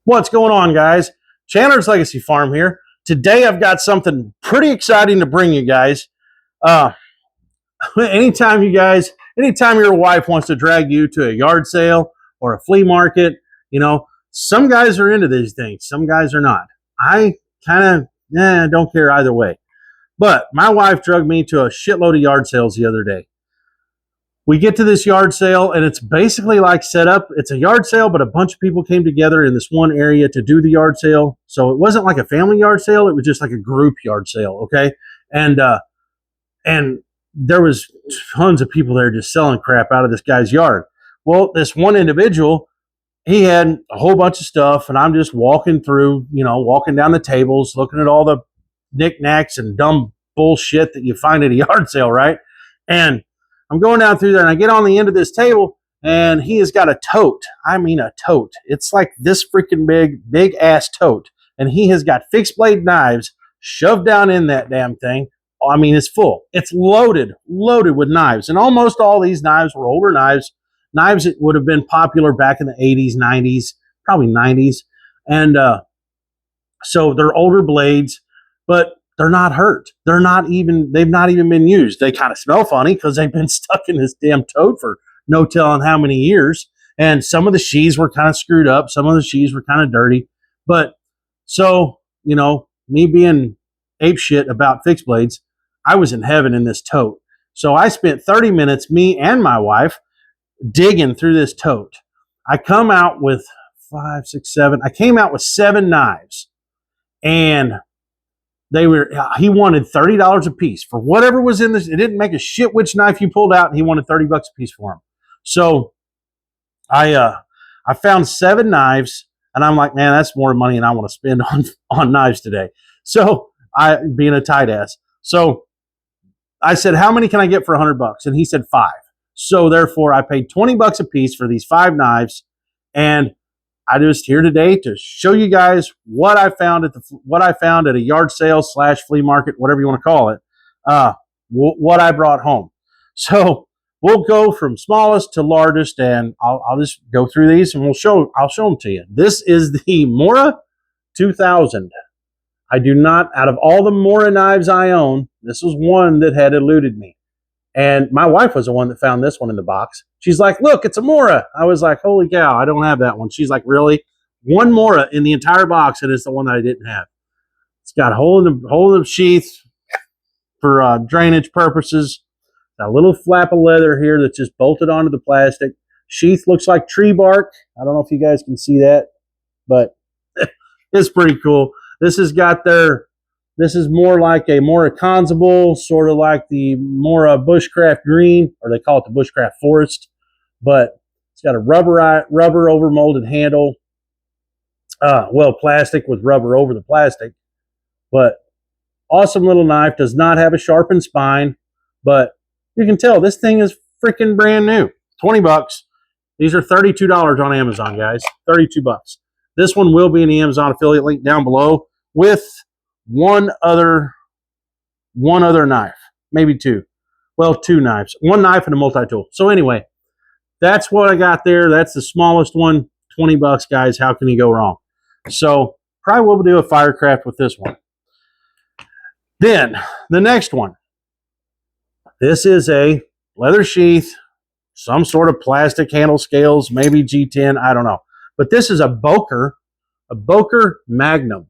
What's going on, guys? Chandler's Legacy Farm here. Today I've got something pretty exciting to bring you guys. Uh, anytime your wife wants to drag you to a yard sale or a flea market, some guys are into these things, some guys are not. I kind of don't care either way. But my wife dragged me to a shitload of yard sales the other day. We get to this yard sale, and it's basically like set up. It's a yard sale, but a bunch of people came together in this one area to do the yard sale. So it wasn't like a family yard sale. It was just like a group yard sale, okay? And there was tons of people there just selling crap out of this guy's yard. Well, this one individual, he had a whole bunch of stuff, and I'm just walking through, walking down the tables, looking at all the knickknacks and dumb bullshit that you find at a yard sale, right? And I'm going down through there, and I get on the end of this table, and he has got a tote. I mean a tote. It's like this freaking big ass tote. And he has got fixed blade knives shoved down in that damn thing. I mean, it's full. It's loaded with knives. And almost all these knives were older knives that would have been popular back in the 80s, 90s, probably 90s. And so they're older blades, but they're not hurt. They've not even been used. They kind of smell funny because they've been stuck in this damn tote for no telling how many years. And some of the sheaths were kind of screwed up. Some of the sheaths were kind of dirty. But so, me being apeshit about fixed blades, I was in heaven in this tote. So I spent 30 minutes, me and my wife, digging through this tote. I come out with 5, 6, 7. I came out with 7 knives. And he wanted $30 a piece for whatever was in this. It didn't make a shit which knife you pulled out, and he wanted $30 a piece for them. So I found 7 knives, and I'm like, man, that's more money than I want to spend on knives today. So I, being a tight ass, so I said, how many can I get for $100? And he said 5. So therefore, I paid $20 a piece for these 5 knives, and I just here today to show you guys what I found at a yard sale / flea market, whatever you want to call it. What I brought home. So we'll go from smallest to largest, and I'll just go through these, and I'll show them to you. This is the Mora 2000. I do not, out of all the Mora knives I own, this was one that had eluded me. And my wife was the one that found this one in the box. She's like, look, it's a Mora. I was like, holy cow, I don't have that one. She's like, really? One Mora in the entire box, and it's the one that I didn't have. It's got a hole in the sheath for drainage purposes. Got a little flap of leather here that's just bolted onto the plastic. Sheath looks like tree bark. I don't know if you guys can see that, but it's pretty cool. This is more like a Mora Constable, sort of like the Mora Bushcraft Green, or they call it the Bushcraft Forest. But it's got a rubber over molded handle. Plastic with rubber over the plastic. But awesome little knife. Does not have a sharpened spine. But you can tell this thing is freaking brand new. $20. These are $32 on Amazon, guys. $32. This one will be in the Amazon affiliate link down below with one other knife, maybe 2. Well, 2 knives, 1 knife and a multi-tool. So anyway, that's what I got there. That's the smallest one, $20, guys. How can you go wrong? So probably will do a Firecraft with this one. Then the next one. This is a leather sheath, some sort of plastic handle scales, maybe G10, I don't know. But this is a Boker Magnum.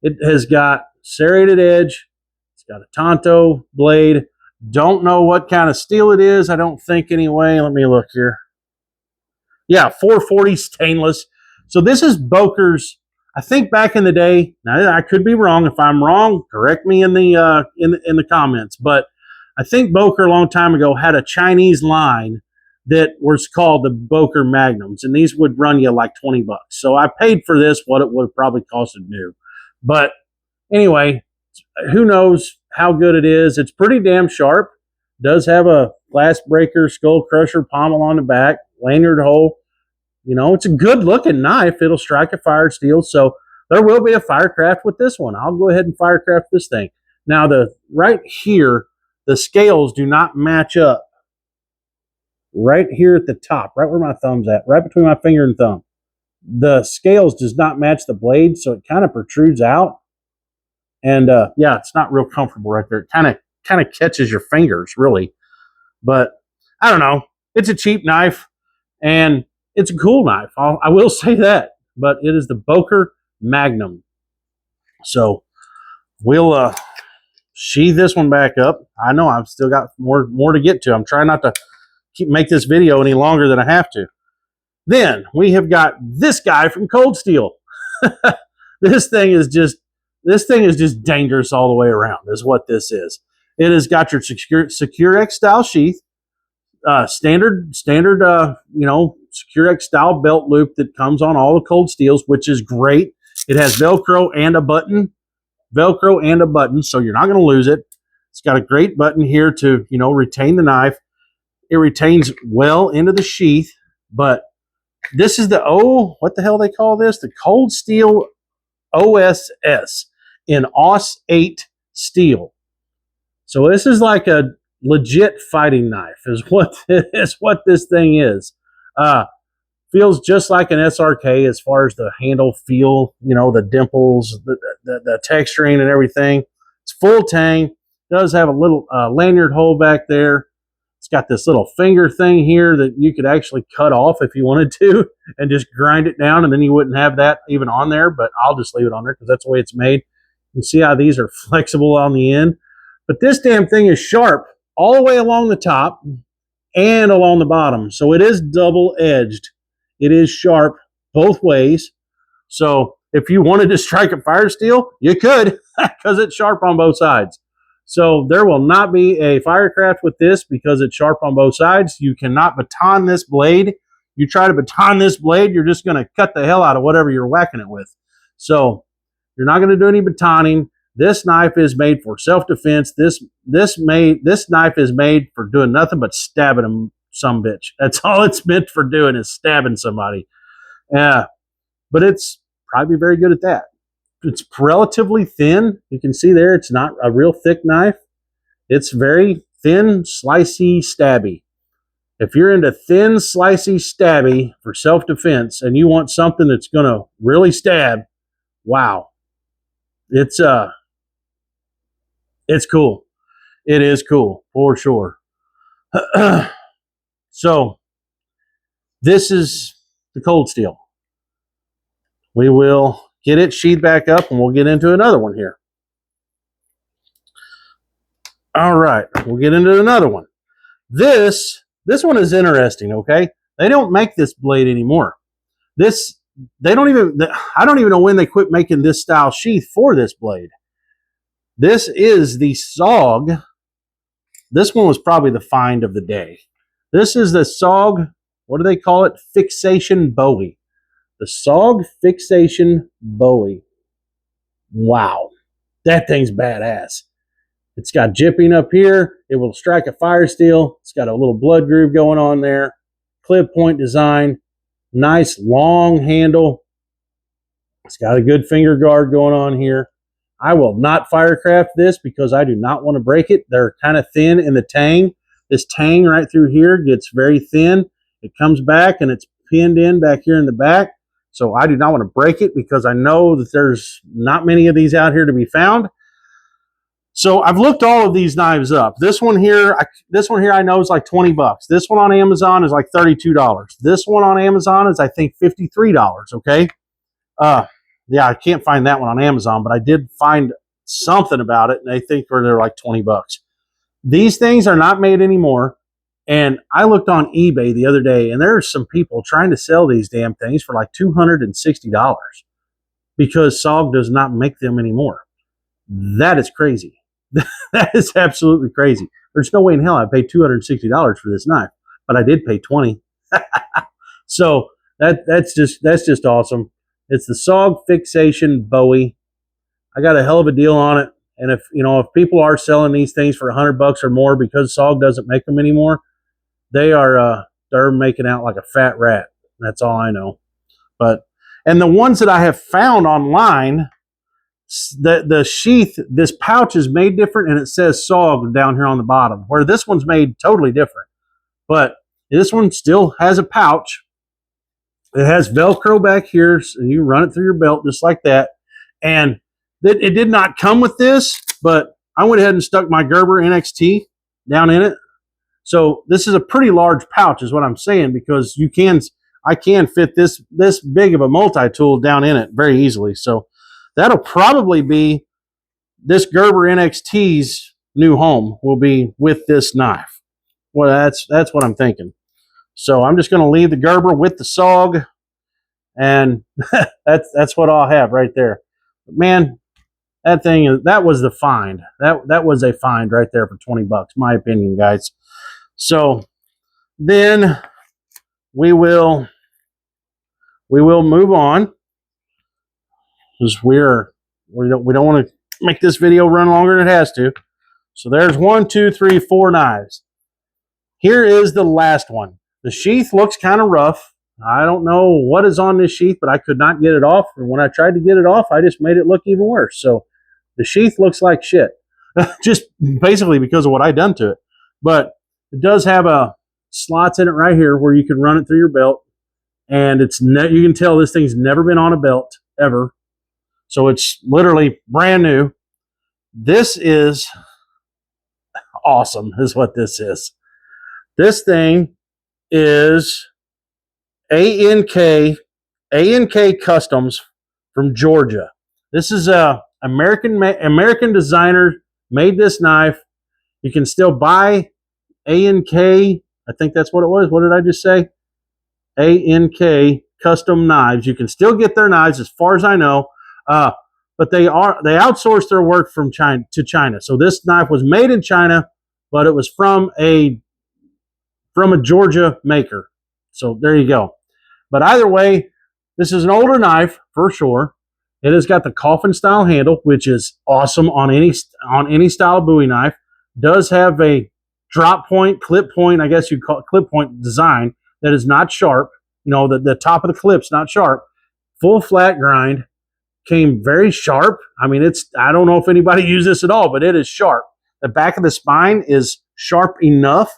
It has got serrated edge. It's got a Tonto blade. Don't know what kind of steel it is. I don't think anyway. Let me look here. Yeah, 440 stainless. So this is Boker's. I think back in the day. Now I could be wrong. If I'm wrong, correct me in the comments. But I think Boker a long time ago had a Chinese line that was called the Boker Magnums, and these would run you like $20. So I paid for this what it would have probably costed new. But anyway, who knows how good it is. It's pretty damn sharp. Does have a glass breaker, skull crusher pommel on the back, lanyard hole. It's a good looking knife. It'll strike a fire steel. So there will be a Firecraft with this one. I'll go ahead and Firecraft this thing. Now right here, the scales do not match up. Right here at the top, right where my thumb's at, right between my finger and thumb. the scales does not match the blade, so it kind of protrudes out. And yeah, it's not real comfortable right there. It kind of catches your fingers, really. But I don't know. It's a cheap knife, and it's a cool knife. I will say that. But it is the Boker Magnum. So we'll sheathe this one back up. I know I've still got more to get to. I'm trying not to make this video any longer than I have to. Then we have got this guy from Cold Steel. This thing is just dangerous all the way around, is what this is. It has got your Secure X style sheath, standard Secure X style belt loop that comes on all the Cold Steels, which is great. It has Velcro and a button, so you're not going to lose it. It's got a great button here to retain the knife. It retains well into the sheath, but this is what the hell they call this? The Cold Steel OSS in OS 8 steel. So this is like a legit fighting knife is what this thing is. Feels just like an SRK as far as the handle feel, the dimples, the texturing and everything. It's full tang. Does have a little lanyard hole back there. It's got this little finger thing here that you could actually cut off if you wanted to and just grind it down, and then you wouldn't have that even on there, but I'll just leave it on there because that's the way it's made. You can see how these are flexible on the end. But this damn thing is sharp all the way along the top and along the bottom. So it is double-edged. It is sharp both ways. So if you wanted to strike a fire steel, you could because it's sharp on both sides. So there will not be a Firecraft with this because it's sharp on both sides. You cannot baton this blade. You try to baton this blade, you're just going to cut the hell out of whatever you're whacking it with. So you're not going to do any batoning. This knife is made for self-defense. This knife is made for doing nothing but stabbing them, some bitch. That's all it's meant for doing, is stabbing somebody. But it's probably very good at that. It's relatively thin. You can see there, it's not a real thick knife. It's very thin, slicey, stabby. If you're into thin, slicey, stabby for self-defense and you want something that's going to really stab, wow. It's cool. It is cool, for sure. So, this is the Cold Steel. We will get it sheathed back up, and we'll get into another one here. All right, we'll get into another one. This one is interesting, okay? They don't make this blade anymore. I don't even know when they quit making this style sheath for this blade. This is the SOG. This one was probably the find of the day. This is the SOG, what do they call it? Fixation Bowie. The SOG Fixation Bowie. Wow. That thing's badass. It's got jipping up here. It will strike a fire steel. It's got a little blood groove going on there. Clip point design. Nice long handle. It's got a good finger guard going on here. I will not Firecraft this because I do not want to break it. They're kind of thin in the tang. This tang right through here gets very thin. It comes back and it's pinned in back here in the back. So I do not want to break it because I know that there's not many of these out here to be found. So I've looked all of these knives up. This one here I know is like 20 bucks. This one on Amazon is like $32. This one on Amazon is, I think, $53, okay? Yeah, I can't find that one on Amazon, but I did find something about it, and I think they're like 20 bucks. These things are not made anymore. And I looked on eBay the other day, and there are some people trying to sell these damn things for like $260 because SOG does not make them anymore. That is crazy. That is absolutely crazy. There's no way in hell I paid $260 for this knife, but I did pay $20. So that's just awesome. It's the SOG Fixation Bowie. I got a hell of a deal on it. And if people are selling these things for $100 or more because SOG doesn't make them anymore, they're making out like a fat rat. That's all I know. And the ones that I have found online, the sheath, this pouch is made different, and it says SOG down here on the bottom, where this one's made totally different. But this one still has a pouch, It has Velcro back here, so you run it through your belt just like that. And it did not come with this, but I went ahead and stuck my Gerber NXT down in it. So this is a pretty large pouch is what I'm saying, because I can fit this big of a multi-tool down in it very easily. So that'll probably be this Gerber NXT's new home will be with this knife. Well, that's what I'm thinking. So I'm just going to leave the Gerber with the SOG, and that's what I'll have right there. But man, that was the find. That was a find right there for 20 bucks, my opinion, guys. So then we will move on, because we don't want to make this video run longer than it has to. So there's 1, 2, 3, 4 knives. Here is the last one. The sheath looks kind of rough. I don't know what is on this sheath, but I could not get it off. And when I tried to get it off, I just made it look even worse. So the sheath looks like shit, just basically because of what I done to it. But it does have slots in it right here where you can run it through your belt. And you can tell this thing's never been on a belt ever. So it's literally brand new. This is awesome, is what this is. This thing is ANK Customs from Georgia. This is a American designer made this knife. You can still buy ANK. I think that's what it was. What did I just say? ANK Custom Knives. You can still get their knives, as far as I know, but they outsource their work from China to China. So this knife was made in China, but it was from a Georgia maker. So there you go. But either way, this is an older knife for sure. It has got the coffin style handle, which is awesome on any style Bowie knife. Does have a drop point, clip point, I guess you'd call it clip point design that is not sharp. You know, the top of the clip's not sharp. Full flat grind. Came very sharp. I mean, I don't know if anybody used this at all, but it is sharp. The back of the spine is sharp enough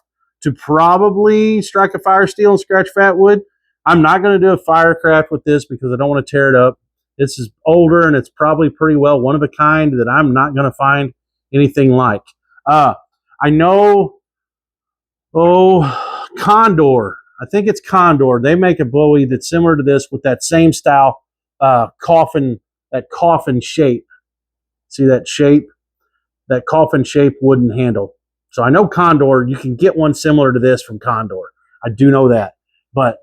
to probably strike a fire steel and scratch fat wood. I'm not going to do a Firecraft with this because I don't want to tear it up. This is older, and it's probably pretty well one of a kind that I'm not going to find anything like. I know, Condor. I think it's Condor. They make a Bowie that's similar to this with that same style coffin shape. See that shape? That coffin shape wooden handle. So I know Condor, you can get one similar to this from Condor. I do know that. But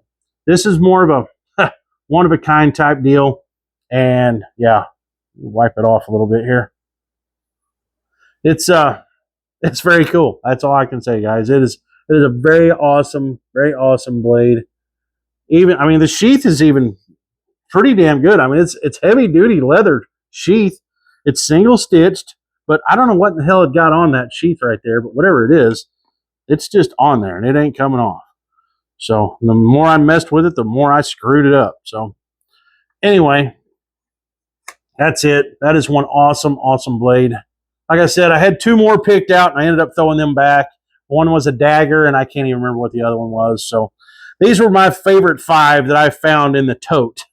this is more of a one-of-a-kind type deal. And yeah, wipe it off a little bit here. It's very cool. That's all I can say, guys. It is a very awesome blade. The sheath is even pretty damn good. I mean, it's heavy-duty leather sheath. It's single-stitched. But I don't know what the hell it got on that sheath right there, but whatever it is, it's just on there, and it ain't coming off. So the more I messed with it, the more I screwed it up. So anyway, that's it. That is one awesome blade. Like I said, I had 2 more picked out, and I ended up throwing them back. One was a dagger, and I can't even remember what the other one was. So these were my favorite 5 that I found in the tote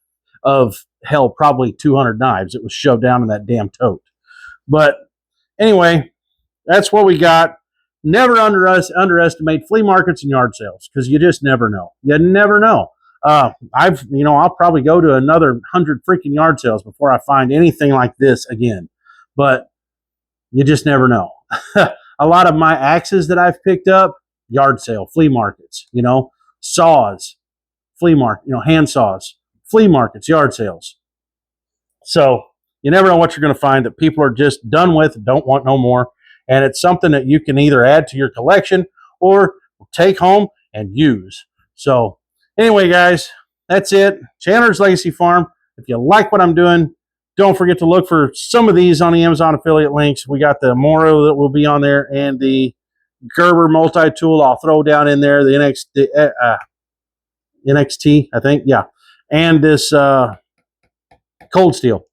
of, hell, probably 200 knives. It was shoved down in that damn tote. But anyway, that's what we got. Never underestimate flea markets and yard sales, because you just never know. You never know. I'll probably go to another 100 freaking yard sales before I find anything like this again. But you just never know. A lot of my axes that I've picked up, yard sale, flea markets, saws, flea market, hand saws, flea markets, yard sales. So you never know what you're going to find that people are just done with, don't want no more. And it's something that you can either add to your collection or take home and use. So anyway, guys, that's it. Chandler's Legacy Farm. If you like what I'm doing, don't forget to look for some of these on the Amazon affiliate links. We got the Mora that will be on there, and the Gerber multi-tool I'll throw down in there, the NXT, I think, yeah. And this cold steel.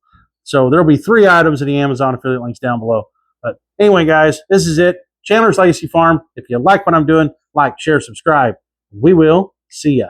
So there'll be 3 items in the Amazon affiliate links down below. But anyway, guys, this is it. Chandler's Legacy Farm. If you like what I'm doing, like, share, subscribe. We will see ya.